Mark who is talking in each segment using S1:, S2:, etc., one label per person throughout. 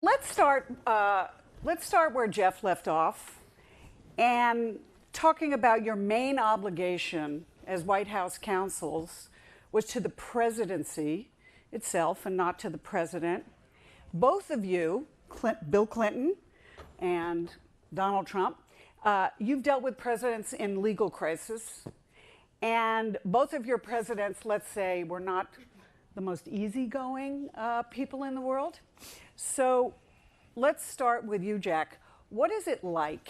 S1: let's start. Let's start where Jeff left off, and talking about your main obligation as White House counsels was to the presidency itself and not to the president. Both of you, Bill Clinton and Donald Trump, you've dealt with presidents in legal crisis, and both of your presidents, let's say, were not the most easygoing people in the world. So let's start with you, Jack. What is it like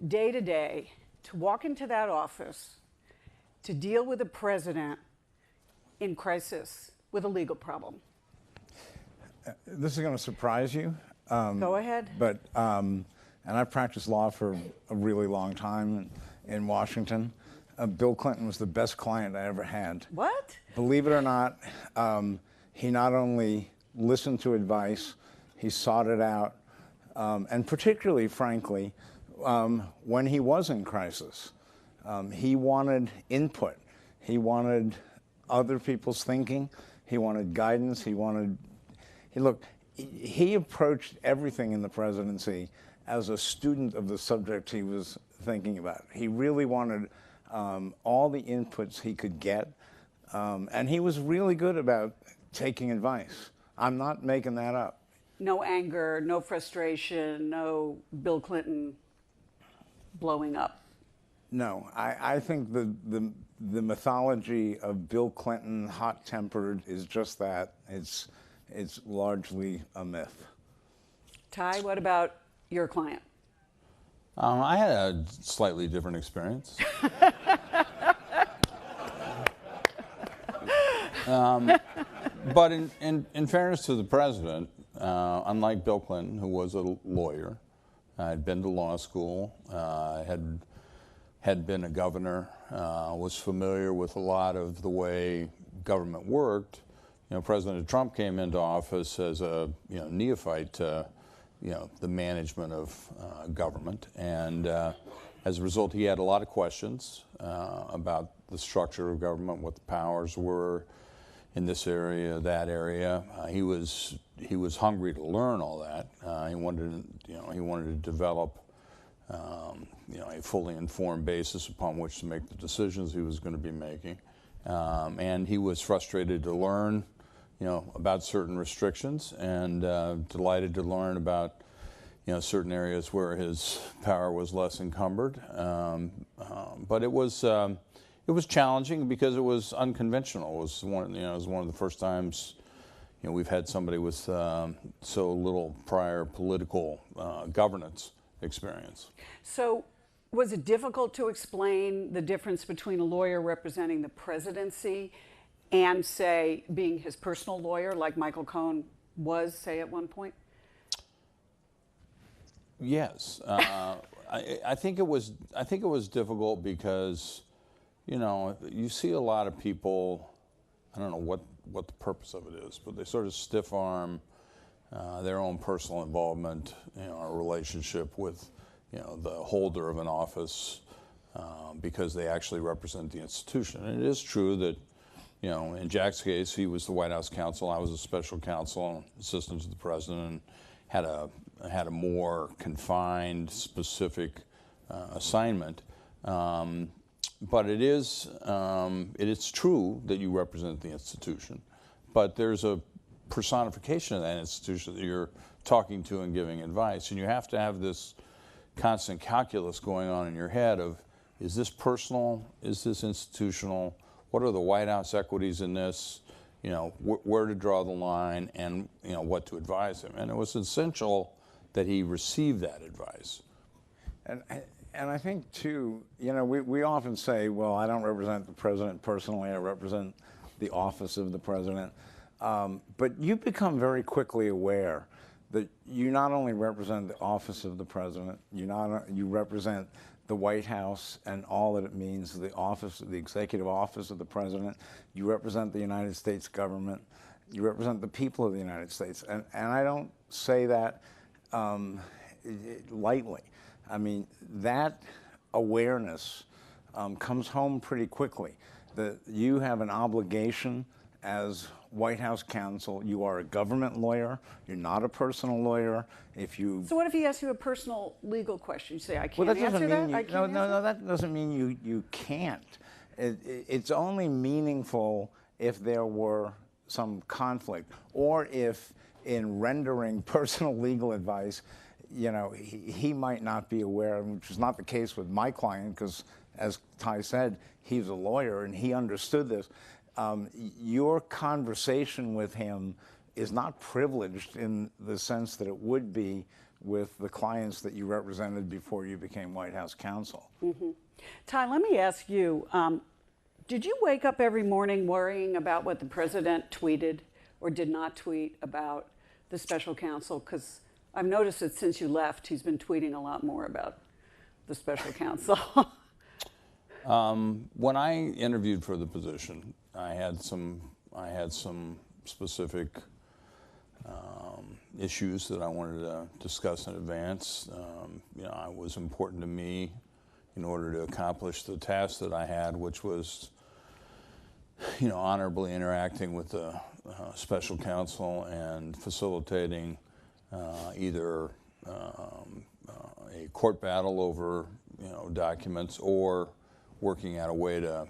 S1: day to day to walk into that office to deal with a president in crisis with a legal problem?
S2: This is going to surprise you.
S1: Go ahead.
S2: But, and I've practiced law for a really long time in Washington. Bill Clinton was the best client I ever had.
S1: What?
S2: Believe it or not, he not only listened to advice, he sought it out, and particularly, frankly, when he was in crisis, he wanted input. He wanted other people's thinking. He wanted guidance. He approached everything in the presidency as a student of the subject he was thinking about. He really wanted all the inputs he could get, and he was really good about taking advice. I'm not making that up.
S1: No anger, no frustration, no Bill Clinton blowing up.
S2: No, I think the mythology of Bill Clinton hot-tempered is just that. It's largely a myth.
S1: Ty, what about your client?
S3: I had a slightly different experience. But in fairness to the president, unlike Bill Clinton, who was a lawyer, I'd been to law school, had been a governor, was familiar with a lot of the way government worked. President Trump came into office as a neophyte to the management of government, and as a result, he had a lot of questions about the structure of government, what the powers were in this area, that area. He was hungry to learn all that. He wanted to develop a fully informed basis upon which to make the decisions he was going to be making, and he was frustrated to learn about certain restrictions, and delighted to learn about certain areas where his power was less encumbered. But it was challenging because it was unconventional. It was one of the first times we've had somebody with so little prior political governance experience.
S1: So was it difficult to explain the difference between a lawyer representing the presidency and, say, being his personal lawyer, like Michael Cohen was, say, at one point?
S3: Yes, I think it was difficult because, you see a lot of people. I don't know what the purpose of it is, but they sort of stiff arm their own personal involvement, a relationship with, the holder of an office because they actually represent the institution. And it is true that, in Jack's case, he was the White House counsel. I was a special counsel, assistant to the president, and had a more confined, specific assignment. But it is true that you represent the institution, but there's a personification of that institution that you're talking to and giving advice, and you have to have this constant calculus going on in your head of, is this personal? Is this institutional? What are the White House equities in this? Where to draw the line, and what to advise him. And it was essential that he receive that advice.
S2: And I think too, we often say, well, I don't represent the president personally. I represent the office of the president. But you become very quickly aware that you not only represent the office of the president, you represent the White House and all that it means, the executive office of the president. You represent the United States government. You represent the people of the United States. And I don't say that lightly. I mean, that awareness comes home pretty quickly, that you have an obligation as White House counsel, you are a government lawyer. You're not a personal lawyer. If you
S1: So what if he asks you a personal legal question? You say, I can't
S2: well, that
S1: answer
S2: doesn't
S1: that?
S2: mean
S1: I
S2: you,
S1: can't
S2: no,
S1: answer?
S2: that doesn't mean you can't. It's only meaningful if there were some conflict, or if in rendering personal legal advice, he might not be aware, which is not the case with my client, because as Ty said, he's a lawyer and he understood this. Your conversation with him is not privileged in the sense that it would be with the clients that you represented before you became White House counsel.
S1: Mm-hmm. Ty, let me ask you, did you wake up every morning worrying about what the president tweeted or did not tweet about the special counsel? Because I've noticed that since you left, he's been tweeting a lot more about the special counsel.
S3: When I interviewed for the position, I had some specific issues that I wanted to discuss in advance. It was important to me in order to accomplish the task that I had, which was, honorably interacting with the special counsel and facilitating either a court battle over, documents, or working out a way to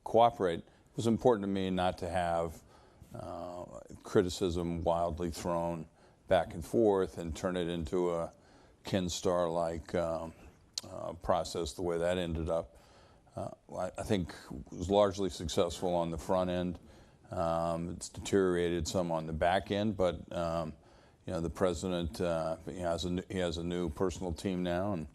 S3: cooperate. It was important to me not to have criticism wildly thrown back and forth and turn it into a Ken Starr-like process the way that ended up. I think it was largely successful on the front end. It's deteriorated some on the back end, but the president he has a new personal team now, and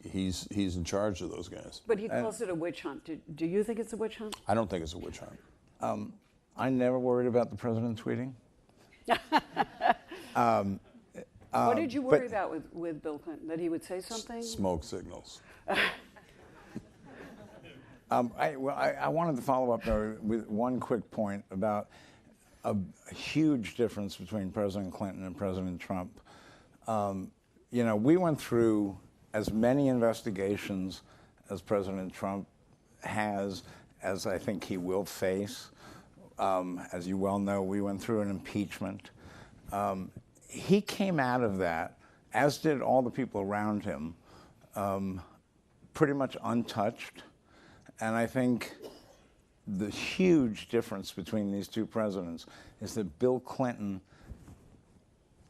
S3: he's in charge of those guys.
S1: But he calls it a witch hunt. Do you think it's a witch hunt?
S3: I don't think it's a witch hunt.
S2: I never worried about the president tweeting.
S1: What did you worry about with Bill Clinton? That he would say something?
S3: Smoke signals.
S2: I wanted to follow up there with one quick point about a huge difference between President Clinton and President Trump. We went through as many investigations as President Trump has, as I think he will face. As you well know, we went through an impeachment. He came out of that, as did all the people around him, pretty much untouched. And I think the huge difference between these two presidents is that Bill Clinton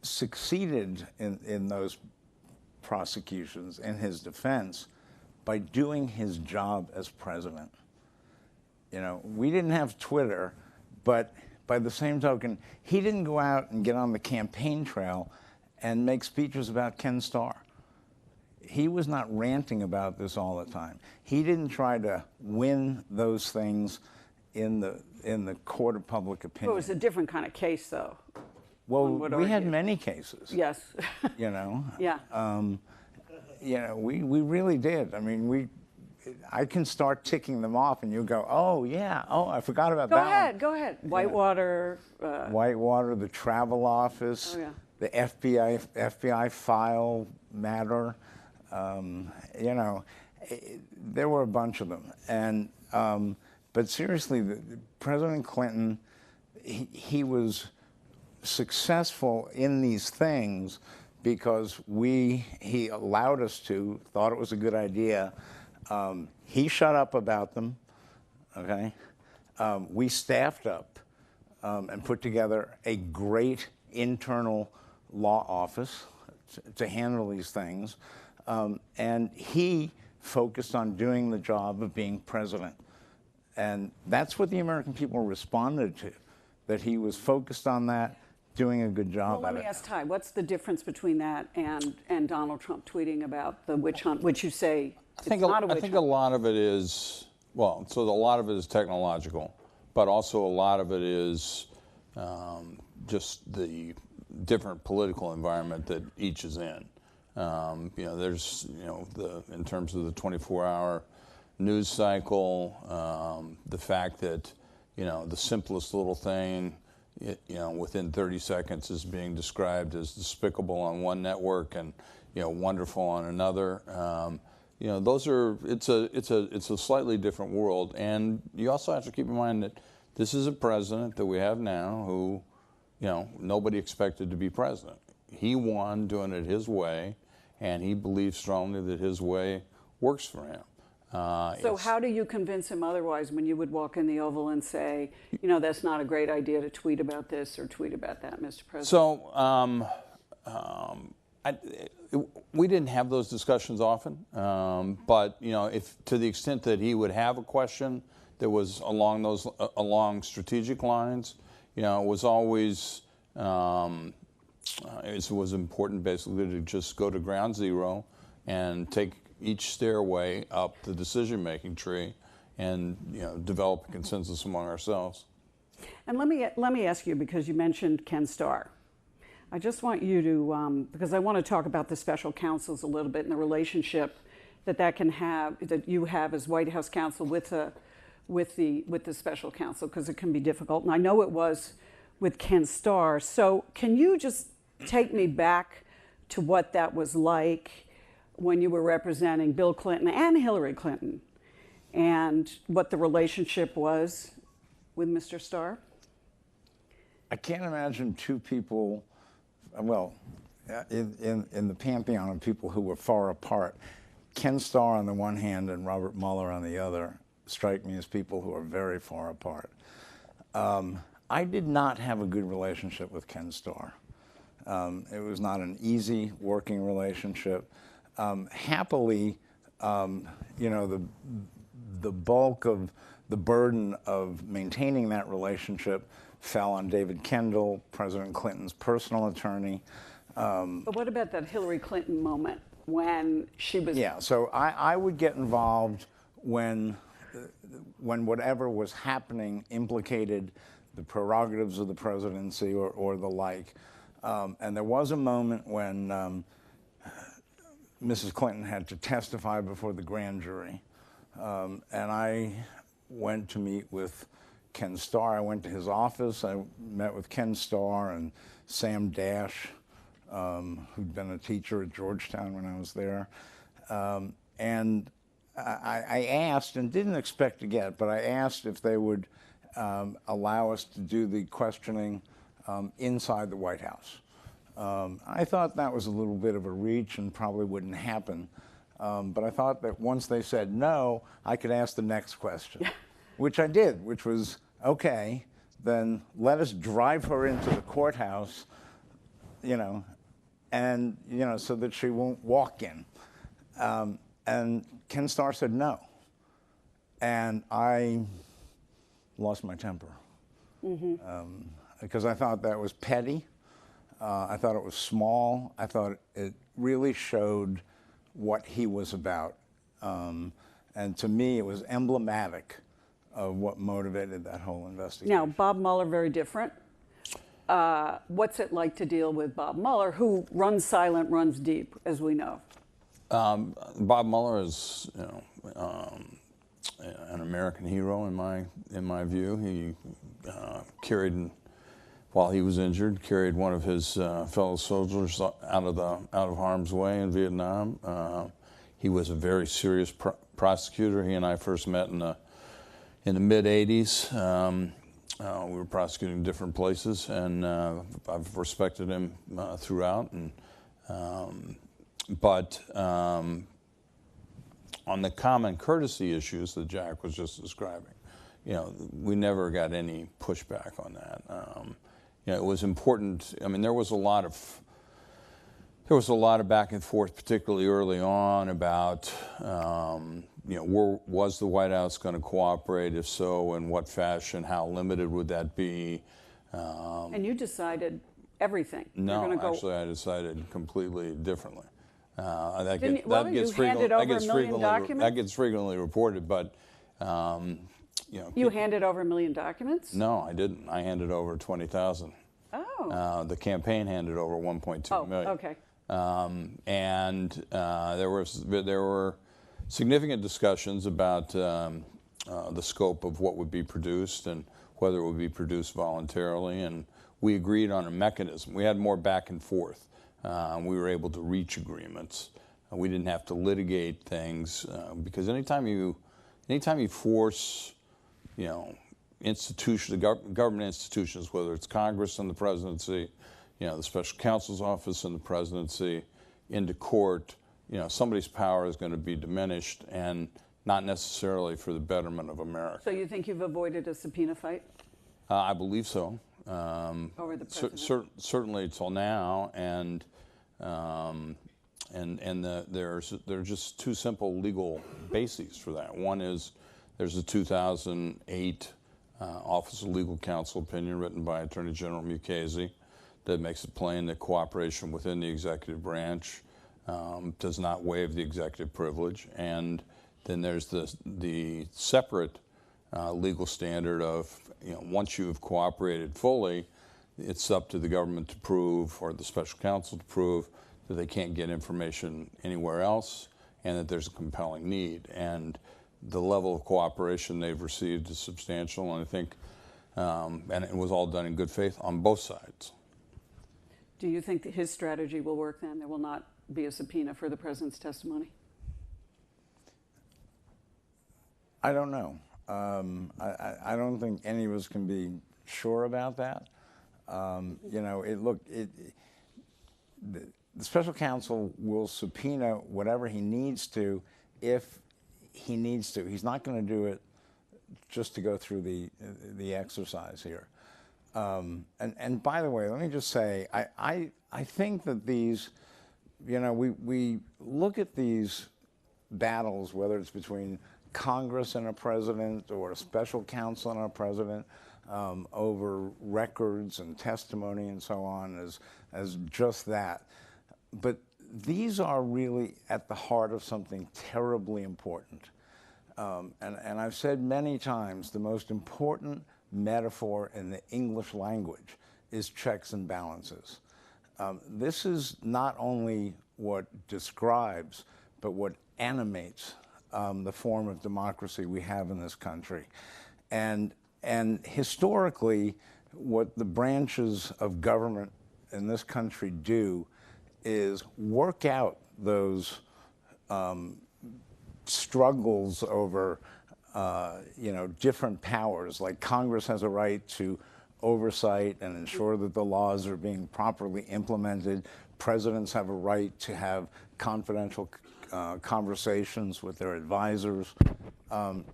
S2: succeeded in those prosecutions, in his defense, by doing his job as president. We didn't have Twitter, but by the same token, he didn't go out and get on the campaign trail and make speeches about Ken Starr. He was not ranting about this all the time. He didn't try to win those things in the court of public opinion.
S1: Well, it was a different kind of case, though.
S2: Well, we had many cases.
S1: Yes.
S2: Yeah.
S1: Yeah.
S2: We really did. I mean, I can start ticking them off, and you go, oh yeah, oh I forgot about that one.
S1: Go ahead. Whitewater.
S2: Whitewater, the travel office,
S1: Oh, yeah.
S2: the FBI file matter. There were a bunch of them, and but seriously, President Clinton, he was successful in these things because he allowed us to, thought it was a good idea. He shut up about them, okay? We staffed up and put together a great internal law office to handle these things. And he focused on doing the job of being president. And that's what the American people responded to, that he was focused on that, doing a good job
S1: Well,
S2: at
S1: let me
S2: it.
S1: ask Ty, what's the difference between that and Donald Trump tweeting about the witch hunt, which you say it's not a witch
S3: I think
S1: hunt?
S3: a lot of it is, a lot of it is technological, but also a lot of it is just the different political environment that each is in. There's, in terms of the 24-hour news cycle, the fact that, the simplest little thing, within 30 seconds is being described as despicable on one network and, wonderful on another. It's a slightly different world. And you also have to keep in mind that this is a president that we have now who, nobody expected to be president. He won doing it his way, and he believes strongly that his way works for him.
S1: So how do you convince him otherwise when you would walk in the Oval and say, that's not a great idea to tweet about this or tweet about that, Mr. President?
S3: So we didn't have those discussions often, but if to the extent that he would have a question that was along strategic lines, it was always it was important basically to just go to ground zero and take each stairway up the decision-making tree and develop a consensus among ourselves.
S1: And let me ask you, because you mentioned Ken Starr. I just want you to, because I want to talk about the special counsels a little bit and the relationship that you have as White House counsel with the special counsel, because it can be difficult. And I know it was with Ken Starr. So can you just take me back to what that was like when you were representing Bill Clinton and Hillary Clinton, and what the relationship was with Mr. Starr?
S2: I can't imagine two people, well, in the pantheon of people who were far apart, Ken Starr on the one hand and Robert Mueller on the other strike me as people who are very far apart. I did not have a good relationship with Ken Starr. It was not an easy working relationship. Happily, the bulk of the burden of maintaining that relationship fell on David Kendall, President Clinton's personal attorney.
S1: But what about that Hillary Clinton moment when she was...
S2: Yeah, so I would get involved when whatever was happening implicated the prerogatives of the presidency or the like. And there was a moment when Mrs. Clinton had to testify before the grand jury. And I went to meet with Ken Starr. I went to his office. I met with Ken Starr and Sam Dash, who'd been a teacher at Georgetown when I was there. And I asked, and didn't expect to get, but I asked if they would allow us to do the questioning inside the White House. I thought that was a little bit of a reach and probably wouldn't happen. But I thought that once they said no, I could ask the next question, which I did, which was, okay, then let us drive her into the courthouse, and, so that she won't walk in. And Ken Starr said no. And I lost my temper. Because I thought that was petty. I thought it was small. I thought it really showed what he was about. And to me, it was emblematic of what motivated that whole investigation.
S1: Now, Bob Mueller, very different. What's it like to deal with Bob Mueller, who runs silent, runs deep, as we know?
S3: Bob Mueller is, an American hero in my view. He carried, while he was injured, carried one of his fellow soldiers out of harm's way in Vietnam. He was a very serious prosecutor. He and I first met in the mid '80s. We were prosecuting different places, and I've respected him throughout. But on the common courtesy issues that Jack was just describing, we never got any pushback on that. It was important. I mean, there was a lot of back and forth, particularly early on, about was the White House going to cooperate? If so, in what fashion? How limited would that be?
S1: And you decided everything.
S3: No, actually, I decided completely differently. That gets frequently reported, but
S1: you handed over 1 million documents?
S3: No, I didn't. I handed over 20,000.
S1: Oh.
S3: The campaign handed over 1.2 million.
S1: Okay.
S3: And there were significant discussions about the scope of what would be produced and whether it would be produced voluntarily, and we agreed on a mechanism. We had more back and forth. We were able to reach agreements. We didn't have to litigate things because anytime you force, government institutions, whether it's Congress and the presidency, the special counsel's office and the presidency, into court, somebody's power is going to be diminished, and not necessarily for the betterment of America.
S1: So you think you've avoided a subpoena fight?
S3: I believe so.
S1: Over the president?
S3: Certainly till now, and there are just two simple legal bases for that. One is there's a 2008 Office of Legal Counsel opinion written by Attorney General Mukasey that makes it plain that cooperation within the executive branch does not waive the executive privilege. And then there's the separate legal standard of, once you've cooperated fully, it's up to the government to prove, or the special counsel to prove, that they can't get information anywhere else and that there's a compelling need. And the level of cooperation they've received is substantial, and I think, and it was all done in good faith on both sides.
S1: Do you think that his strategy will work then? There will not be a subpoena for the president's testimony?
S2: I don't know. I don't think any of us can be sure about that. The special counsel will subpoena whatever he needs to if he needs to. He's not going to do it just to go through the exercise here. And by the way, let me just say, I think that these, we look at these battles, whether it's between Congress and a president or a special counsel and a president, over records and testimony and so on, as just that. But these are really at the heart of something terribly important. And I've said many times, the most important metaphor in the English language is checks and balances. This is not only what describes, but what animates the form of democracy we have in this country. And historically, what the branches of government in this country do is work out those struggles over different powers. Like Congress has a right to oversight and ensure that the laws are being properly implemented. Presidents have a right to have confidential conversations with their advisors. And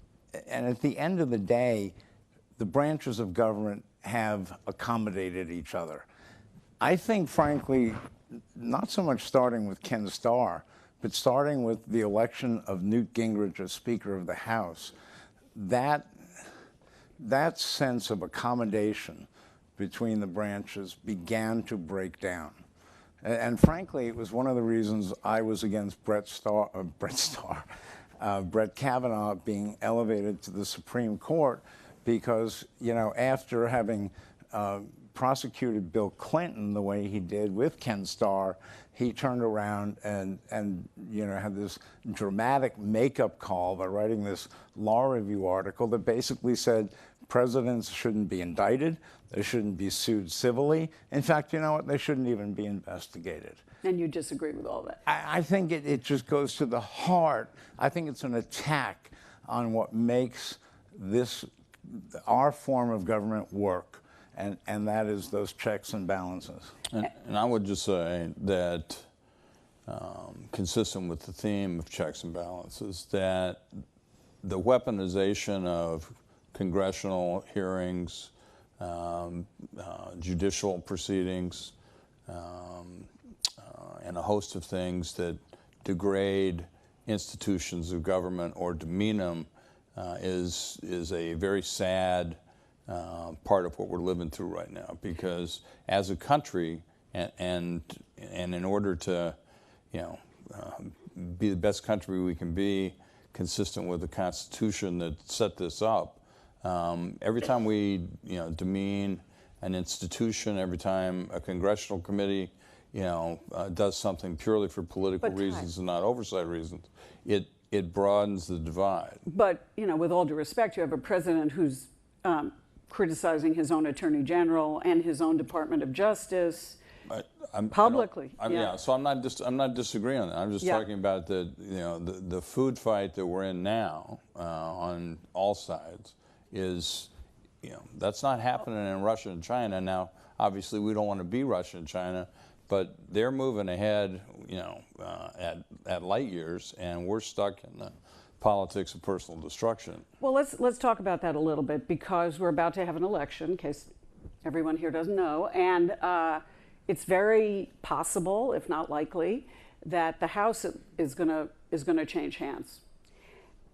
S2: at the end of the day, the branches of government have accommodated each other. I think, frankly, not so much starting with Ken Starr, but starting with the election of Newt Gingrich as Speaker of the House, that sense of accommodation between the branches began to break down. And frankly, it was one of the reasons I was against Brett Kavanaugh being elevated to the Supreme Court, because, after having prosecuted Bill Clinton the way he did with Ken Starr, he turned around and had this dramatic makeup call by writing this law review article that basically said presidents shouldn't be indicted, they shouldn't be sued civilly. In fact, you know what? They shouldn't even be investigated.
S1: And you disagree with all that?
S2: I think it just goes to the heart. I think it's an attack on what makes our form of government work, and that is those checks and balances.
S3: And I would just say that, consistent with the theme of checks and balances, that the weaponization of congressional hearings, judicial proceedings, and a host of things that degrade institutions of government or demean them is a very sad part of what we're living through right now. Because as a country, and in order to be the best country we can be, consistent with the Constitution that set this up, every time we demean an institution, every time a congressional committee does something purely for political reasons and not oversight reasons, it broadens the divide.
S1: But with all due respect, you have a president who's criticizing his own attorney general and his own Department of Justice publicly.
S3: So I'm not disagreeing on that. I'm just talking about the food fight that we're in now on all sides is that's not happening in Russia and China. Now, obviously, we don't want to be Russia and China, but they're moving ahead, at light years, and we're stuck in the politics of personal destruction.
S1: Well, let's talk about that a little bit, because we're about to have an election, in case everyone here doesn't know, and it's very possible, if not likely, that the House is going to change hands.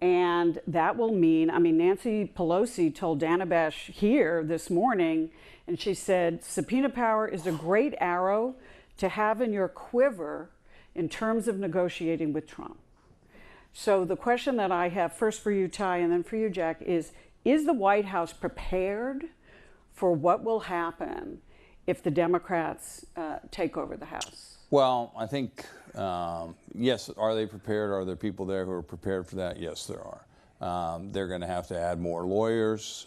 S1: And that will mean, Nancy Pelosi told Dana Bash here this morning, and she said, subpoena power is a great arrow to have in your quiver in terms of negotiating with Trump. So the question that I have first for you, Ty, and then for you, Jack, is the White House prepared for what will happen if the Democrats take over the House?
S3: Well, I think, yes, are they prepared? Are there people there who are prepared for that? Yes, there are. They're going to have to add more lawyers,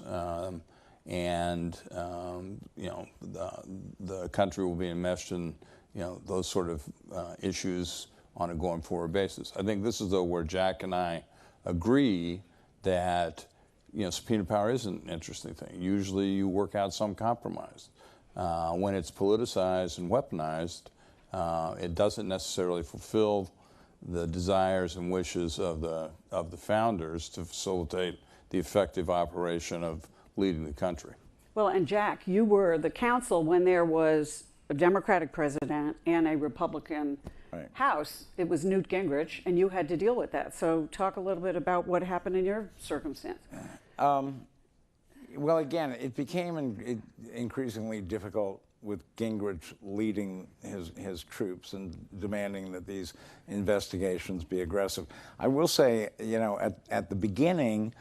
S3: and the country will be enmeshed in those sort of issues on a going forward basis. I think this is, though, where Jack and I agree that subpoena power is an interesting thing. Usually you work out some compromise. When it's politicized and weaponized, it doesn't necessarily fulfill the desires and wishes of the founders to facilitate the effective operation of leading the country.
S1: Well, and Jack, you were the counsel when there was a Democratic president and a Republican House. It was Newt Gingrich, and you had to deal with that. So talk a little bit about what happened in your circumstance.
S2: Well, again, it became increasingly difficult with Gingrich leading his troops and demanding that these investigations be aggressive. I will say, at the beginning,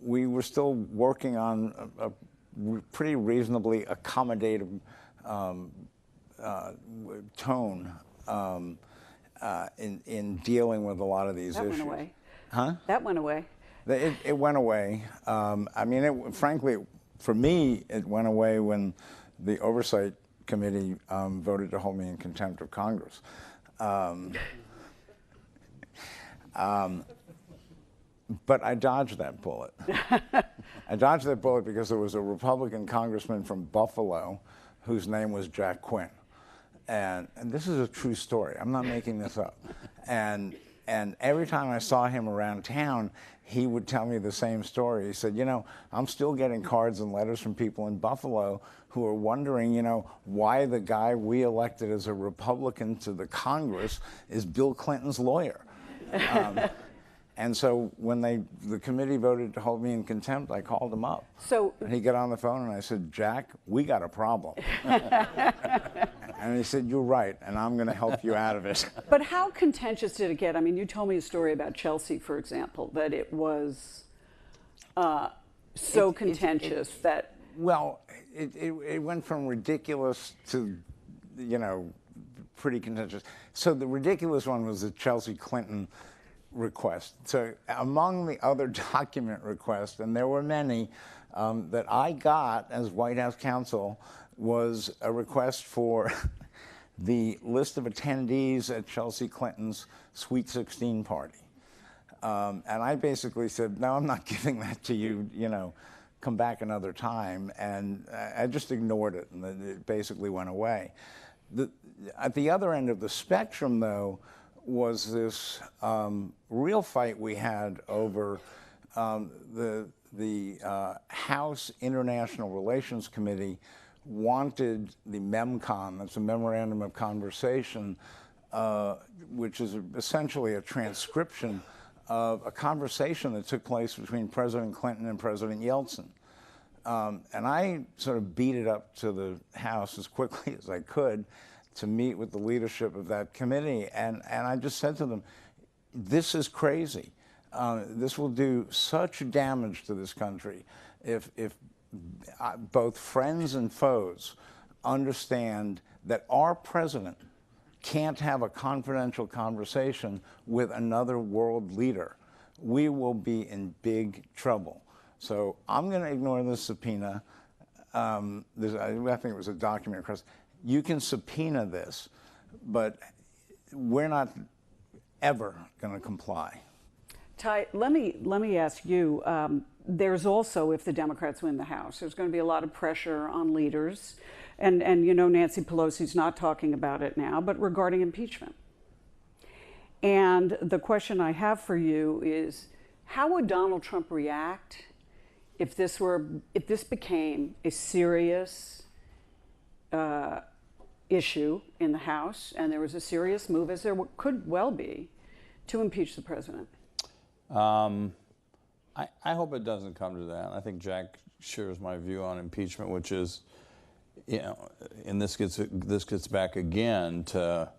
S2: we were still working on a pretty reasonably accommodative tone in dealing with a lot of these issues.
S1: That went away.
S2: Huh?
S1: That went away.
S2: It went away. Frankly, for me, it went away when the Oversight Committee voted to hold me in contempt of Congress. But I dodged that bullet. I dodged that bullet because there was a Republican congressman from Buffalo whose name was Jack Quinn. And this is a true story. I'm not making this up. And every time I saw him around town, he would tell me the same story. He said, I'm still getting cards and letters from people in Buffalo who are wondering, why the guy we elected as a Republican to the Congress is Bill Clinton's lawyer. And so when the committee voted to hold me in contempt, I called him up. And he got on the phone and I said, Jack, we got a problem. And he said, you're right, and I'm going to help you out of it.
S1: But how contentious did it get? You told me a story about Chelsea, for example, that it was so contentious that...
S2: Well, it went from ridiculous to, pretty contentious. So the ridiculous one was the Chelsea Clinton request. So among the other document requests, and there were many, that I got as White House counsel was a request for the list of attendees at Chelsea Clinton's Sweet 16 party. And I basically said, no, I'm not giving that to you, come back another time. And I just ignored it, and it basically went away. At the other end of the spectrum, though, was this real fight we had over the House International Relations Committee wanted the MEMCON, that's a Memorandum of Conversation, which is essentially a transcription of a conversation that took place between President Clinton and President Yeltsin. And I sort of beat it up to the House as quickly as I could to meet with the leadership of that committee. And I just said to them, this is crazy. This will do such damage to this country if both friends and foes understand that our president can't have a confidential conversation with another world leader. We will be in big trouble. So I'm going to ignore this subpoena. I think it was a document request. You can subpoena this, but we're not ever going to comply.
S1: Ty, let me ask you, there's also, if the Democrats win the House, there's going to be a lot of pressure on leaders. And Nancy Pelosi's not talking about it now, but regarding impeachment. And the question I have for you is, how would Donald Trump react if this became a serious issue in the House and there was a serious move, as there could well be, to impeach the president?
S3: I hope it doesn't come to that. I think Jack shares my view on impeachment, which is, and this gets back again to,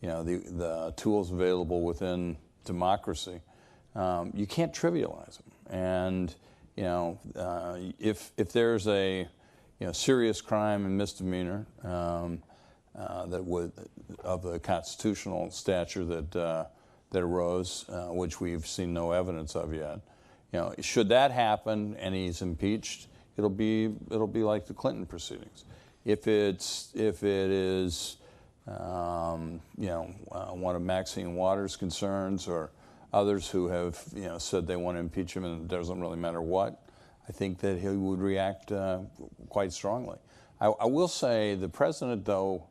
S3: the tools available within democracy. You can't trivialize them, and if there's a serious crime and misdemeanor that would of the constitutional stature that arose, which we've seen no evidence of yet. Should that happen and he's impeached, it'll be like the Clinton proceedings. If it is one of Maxine Waters' concerns or others who have said they want to impeach him and it doesn't really matter what, I think that he would react quite strongly. I will say the president, though,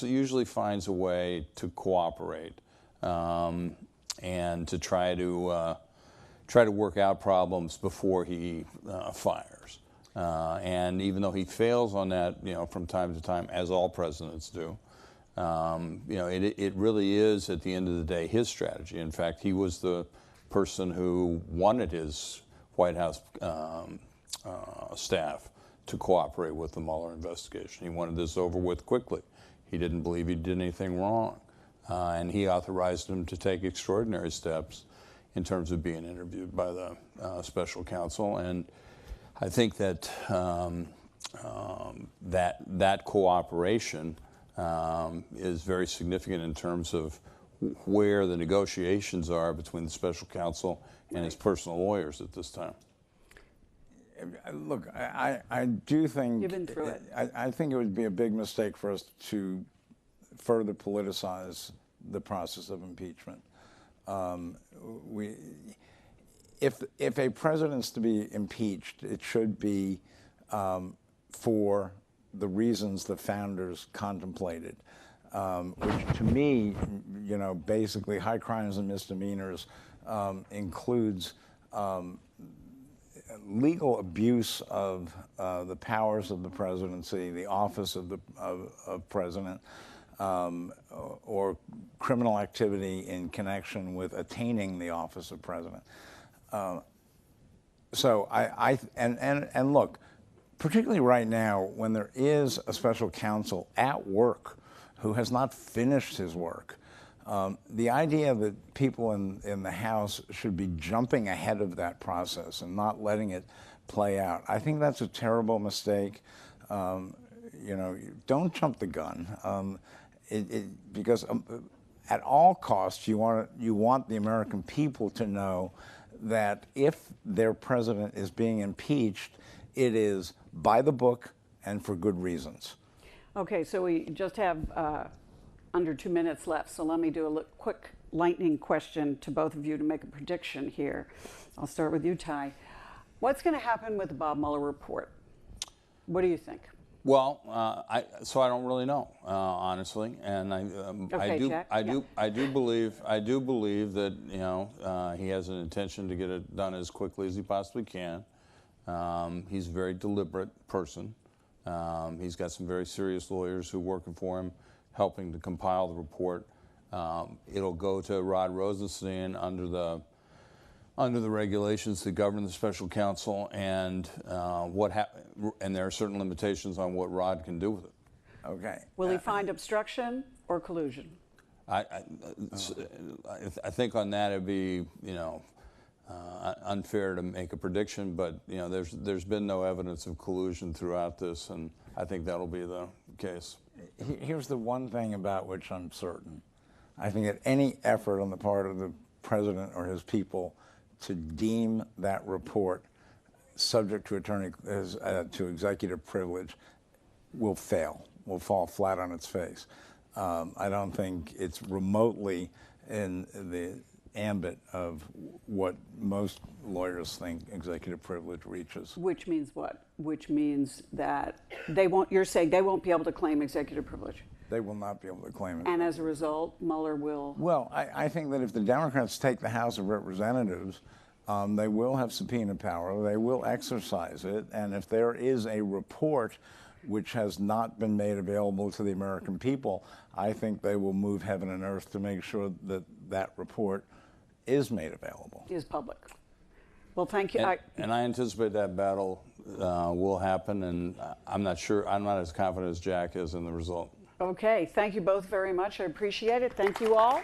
S3: usually finds a way to cooperate and to try to work out problems before he fires. And even though he fails on that, from time to time, as all presidents do, it really is, at the end of the day, his strategy. In fact, he was the person who wanted his White House staff to cooperate with the Mueller investigation. He wanted this over with quickly. He didn't believe he did anything wrong. And he authorized him to take extraordinary steps in terms of being interviewed by the special counsel. And I think that that cooperation is very significant in terms of where the negotiations are between the special counsel and his personal lawyers at this time.
S2: Look, I do think
S1: You've been through it.
S2: I think it would be a big mistake for us to further politicize the process of impeachment. If a president's to be impeached, it should be for the reasons the founders contemplated, which to me, basically high crimes and misdemeanors includes legal abuse of the powers of the presidency, the office of president, or criminal activity in connection with attaining the office of president. So and look, particularly right now, when there is a special counsel at work who has not finished his work, the idea that people in the House should be jumping ahead of that process and not letting it play out, I think that's a terrible mistake. Don't jump the gun, because at all costs you want the American people to know that if their president is being impeached, it is by the book and for good reasons. Okay,
S1: so we just have under 2 minutes left, so let me do a quick lightning question to both of you to make a prediction here. I'll start with you, Ty. What's going to happen with the Bob Mueller report? What do you think?
S3: Well, I don't really know, honestly, and I do believe that he has an intention to get it done as quickly as he possibly can. He's a very deliberate person. He's got some very serious lawyers who are working for him, helping to compile the report. It'll go to Rod Rosenstein under the regulations that govern the special counsel, and and there are certain limitations on what Rod can do with it.
S2: Okay.
S1: Will he find obstruction or collusion?
S3: I think on that it'd be unfair to make a prediction, but there's been no evidence of collusion throughout this, and I think that'll be the case.
S2: Here's the one thing about which I'm certain. I think that any effort on the part of the president or his people to deem that report subject to to executive privilege will fail, will fall flat on its face. I don't think it's remotely in the ambit of what most lawyers think executive privilege reaches.
S1: Which means what? Which means that they won't, you're saying they won't be able to claim executive privilege.
S2: They will not be able to claim it.
S1: And as a result, Mueller will.
S2: Well, I think that if the Democrats take the House of Representatives, they will have subpoena power, they will exercise it, and if there is a report which has not been made available to the American people, I think they will move heaven and earth to make sure that that report is made available.
S1: Is public. Well, thank you.
S3: And I anticipate that battle will happen, and I'm not as confident as Jack is in the result.
S1: Okay, thank you both very much. I appreciate it. Thank you all.